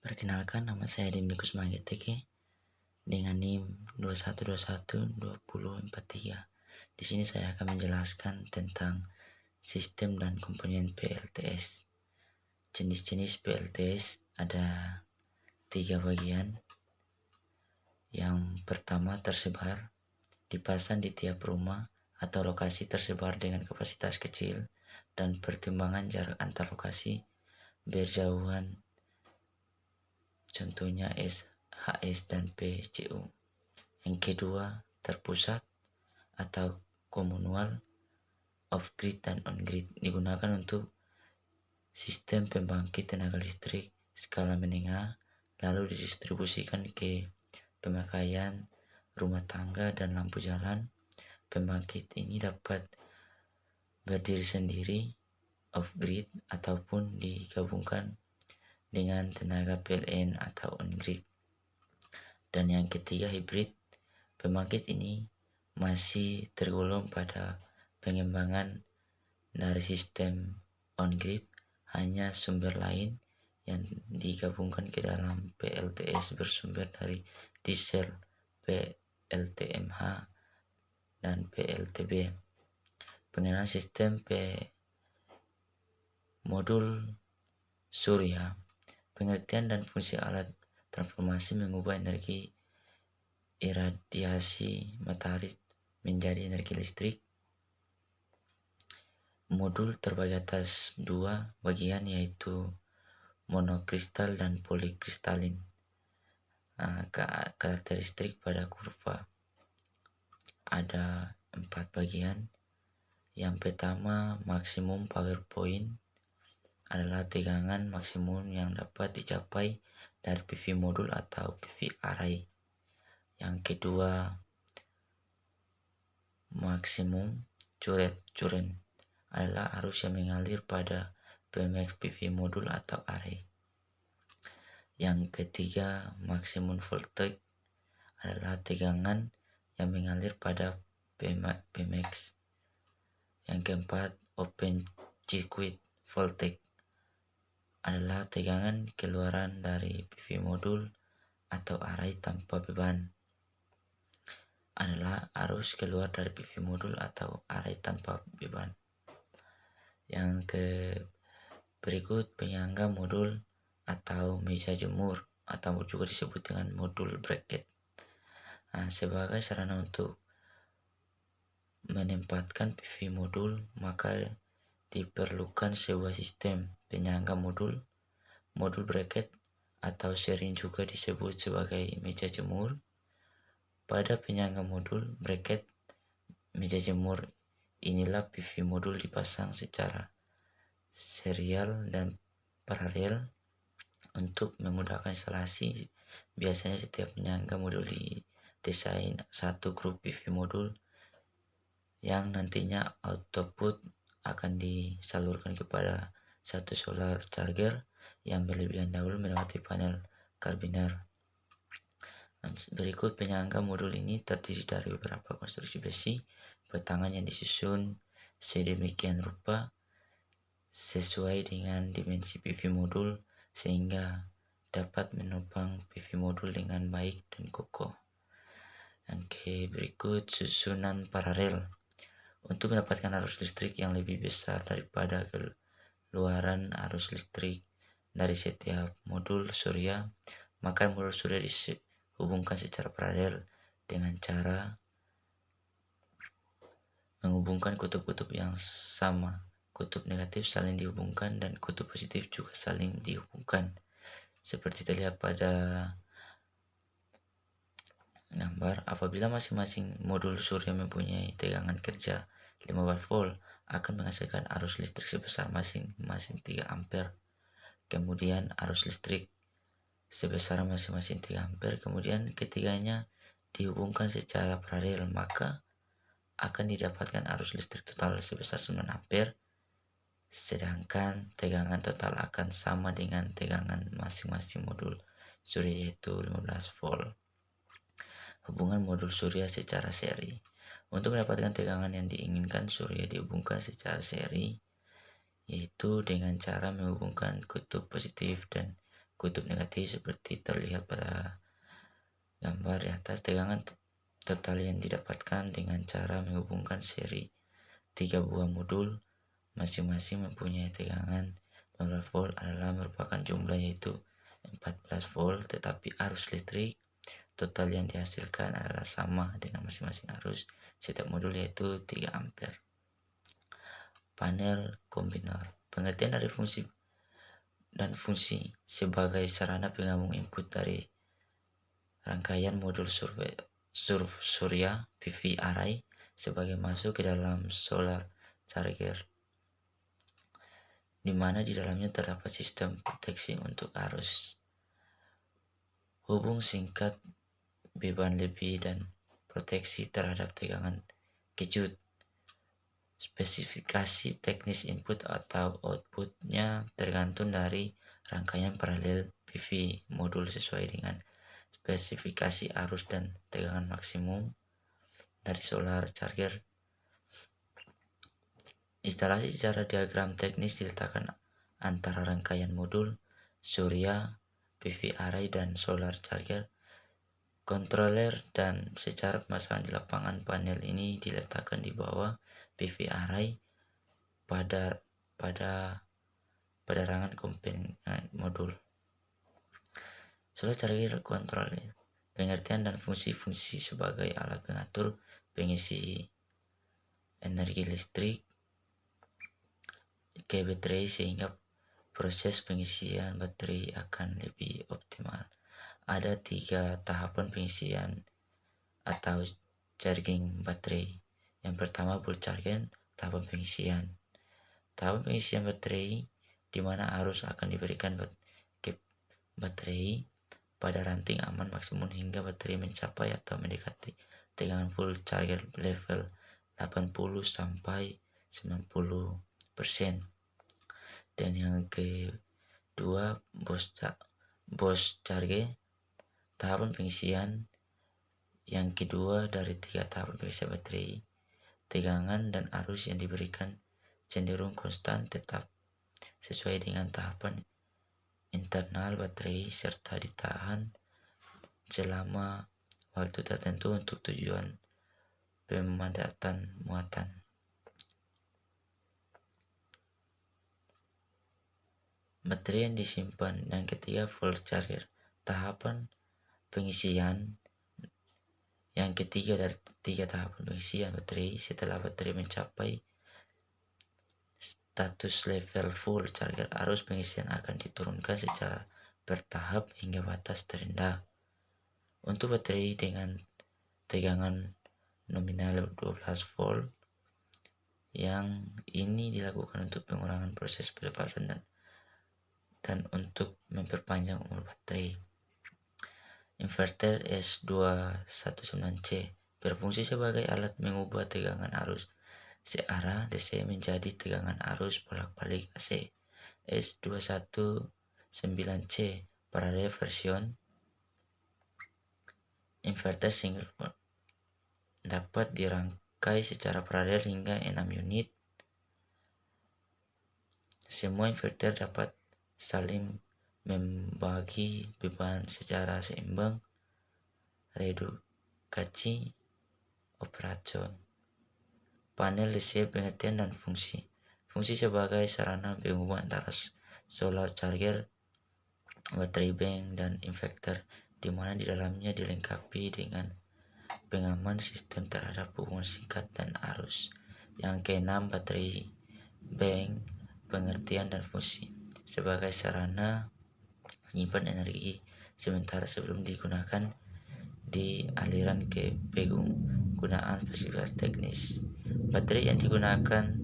Perkenalkan, nama saya Dimdikus Mangeteke dengan NIM 21212043. Di sini saya akan menjelaskan tentang sistem dan komponen PLTS. Jenis-jenis PLTS ada 3 bagian. Yang pertama, tersebar, dipasang di tiap rumah atau lokasi tersebar dengan kapasitas kecil dan pertimbangan jarak antar lokasi berjauhan, contohnya SHS dan PCU. Yang kedua, terpusat atau komunal, off-grid dan on-grid, digunakan untuk sistem pembangkit tenaga listrik skala menengah, lalu didistribusikan ke pemakaian rumah tangga dan lampu jalan. Pembangkit ini dapat berdiri sendiri, off-grid, ataupun digabungkan dengan tenaga PLN atau on-grid. Dan yang ketiga, hibrid. Pembangkit ini masih tergolong pada pengembangan dari sistem on-grid, hanya sumber lain yang digabungkan ke dalam PLTS bersumber dari diesel, PLTMH, dan PLTB. Pengenalan sistem modul surya. Pengertian dan fungsi alat transformasi mengubah energi iradiasi matahari menjadi energi listrik. Modul terbagi atas 2 bagian, yaitu monokristal dan polikristalin. Karakteristik pada kurva ada 4 bagian. Yang pertama, maksimum power point adalah tegangan maksimum yang dapat dicapai dari PV modul atau PV array. Yang kedua, maksimum current adalah arus yang mengalir pada PMX PV modul atau array. Yang ketiga, maksimum voltage adalah tegangan yang mengalir pada PMX. Yang keempat, open circuit voltage adalah tegangan keluaran dari PV modul atau array tanpa beban. Adalah arus keluar dari PV modul atau array tanpa beban. Yang berikut, penyangga modul atau meja jemur atau juga disebut dengan modul bracket. Sebagai sarana untuk menempatkan PV modul, maka diperlukan sebuah sistem penyangga modul bracket, atau sering juga disebut sebagai meja jemur. Pada penyangga modul bracket meja jemur inilah PV modul dipasang secara serial dan paralel untuk memudahkan instalasi. Biasanya setiap penyangga modul didesain satu grup PV modul yang nantinya output akan disalurkan kepada satu solar charger yang berlebihan dahulu melewati panel karbiner. Berikut, penyangga modul ini terdiri dari beberapa konstruksi besi batangan yang disusun sedemikian rupa sesuai dengan dimensi PV modul sehingga dapat menopang PV modul dengan baik dan kokoh. Berikut susunan paralel. Untuk mendapatkan arus listrik yang lebih besar daripada keluaran arus listrik dari setiap modul surya, maka modul surya dihubungkan secara paralel dengan cara menghubungkan kutub-kutub yang sama. Kutub negatif saling dihubungkan dan kutub positif juga saling dihubungkan. Seperti terlihat pada gambar, apabila masing-masing modul surya mempunyai tegangan kerja 15 volt, akan menghasilkan arus listrik sebesar masing-masing 3 ampere. Kemudian arus listrik sebesar masing-masing 3 ampere. Kemudian ketiganya dihubungkan secara paralel, maka akan didapatkan arus listrik total sebesar 9 ampere. Sedangkan tegangan total akan sama dengan tegangan masing-masing modul surya, yaitu 15 volt. Hubungan modul surya secara seri. Untuk mendapatkan tegangan yang diinginkan, surya dihubungkan secara seri, yaitu dengan cara menghubungkan kutub positif dan kutub negatif seperti terlihat pada gambar di atas. Tegangan total yang didapatkan dengan cara menghubungkan seri 3 buah modul masing-masing mempunyai tegangan 15 volt adalah merupakan jumlah, yaitu 14 volt, tetapi arus listrik total yang dihasilkan adalah sama dengan masing-masing arus setiap modul, yaitu 3 ampere. Panel kombiner. Pengertian dari fungsi dan fungsi sebagai sarana penggabung input dari rangkaian modul surya PV array sebagai masuk ke dalam solar charger, di mana di dalamnya terdapat sistem proteksi untuk arus, hubung singkat, beban lebih, dan proteksi terhadap tegangan kejut. Spesifikasi teknis input atau outputnya tergantung dari rangkaian paralel PV modul sesuai dengan spesifikasi arus dan tegangan maksimum dari solar charger. Instalasi secara diagram teknis diletakkan antara rangkaian modul surya PV array dan solar charger controller, dan secara pemasangan di lapangan panel ini diletakkan di bawah PV array pada padarangan komponen modul. Solar charger controller. Pengertian dan fungsi-fungsi sebagai alat pengatur pengisi energi listrik ke baterai sehingga proses pengisian baterai akan lebih optimal. Ada 3 tahapan pengisian atau charging baterai. Yang pertama, bulk charging, tahapan pengisian. Tahapan pengisian baterai di mana arus akan diberikan ke baterai pada ranting aman maksimum hingga baterai mencapai atau mendekati tegangan full charger level 80 sampai 90%. Dan yang kedua, burst charge, tahapan pengisian yang kedua dari 3 tahapan pengisian baterai. Tegangan dan arus yang diberikan cenderung konstan tetap sesuai dengan tahapan internal baterai serta ditahan selama waktu tertentu untuk tujuan pemadatan muatan. Baterai yang disimpan. Yang ketiga, full charger, tahapan pengisian yang ketiga dari 3 tahapan pengisian baterai. Setelah baterai mencapai status level full charger, arus pengisian akan diturunkan secara bertahap hingga batas terendah. Untuk baterai dengan tegangan nominal 12 volt, yang ini dilakukan untuk pengurangan proses pelepasan dan untuk memperpanjang umur baterai. Inverter S219C berfungsi sebagai alat mengubah tegangan arus searah DC menjadi tegangan arus bolak-balik AC. S219C parallel version inverter single pole dapat dirangkai secara paralel hingga 6 unit. Semua inverter dapat saling membagi beban secara seimbang. Redukasi operasi. Panel DC, pengertian dan fungsi. Fungsi sebagai sarana penghubung antara solar charger, baterai bank, dan inverter, di mana di dalamnya dilengkapi dengan pengaman sistem terhadap hubungan singkat dan arus. Yang keenam, baterai bank, pengertian dan fungsi sebagai sarana menyimpan energi sementara sebelum digunakan di aliran ke penggunaan spesifikasi teknis. Baterai yang digunakan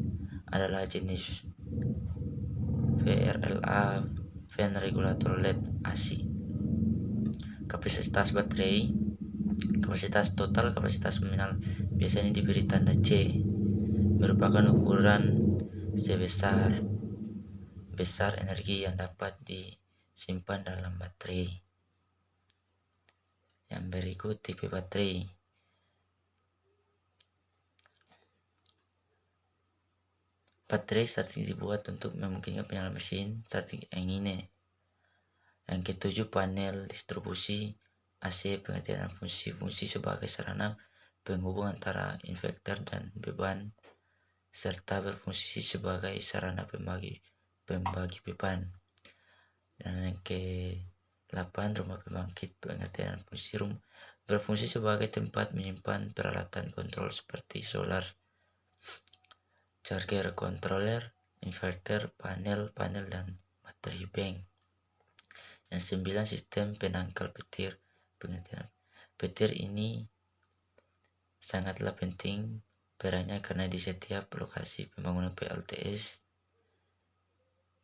adalah jenis VRLA, fan regulator LED AC. Kapasitas baterai. Kapasitas total, kapasitas nominal biasanya diberi tanda C, merupakan ukuran sebesar energi yang dapat disimpan dalam baterai. Yang berikut tipe baterai. Baterai starting dibuat untuk memungkinkan penyalaan mesin starting engine. Yang ketujuh, panel distribusi AC, pengertian dan fungsi sebagai sarana penghubung antara inverter dan beban serta berfungsi sebagai sarana pembagi beban. Dan yang ke-8, rumah pembangkit, pengertian dan fungsi berfungsi sebagai tempat menyimpan peralatan kontrol seperti solar charger, controller, inverter, panel, dan baterai bank. Yang 9, sistem penangkal petir, pengertian. Petir ini sangatlah penting perannya karena di setiap lokasi pembangunan PLTS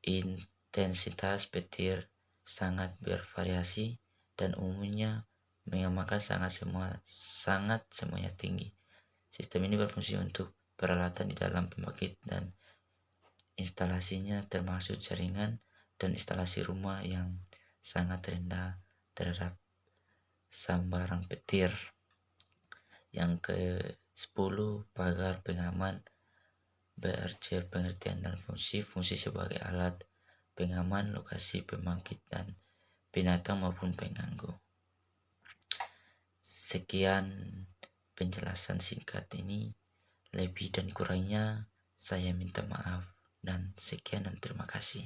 intensitas petir sangat bervariasi dan umumnya menyamakan sangat semuanya tinggi. Sistem ini berfungsi untuk peralatan di dalam pembangkit dan instalasinya termasuk jaringan dan instalasi rumah yang sangat rendah terhadap sambaran petir. Yang ke-10, pagar pengaman BRC, pengertian dan fungsi sebagai alat pengaman lokasi pembangkit dan binatang maupun pengganggu. Sekian penjelasan singkat ini, lebih dan kurangnya saya minta maaf dan sekian dan terima kasih.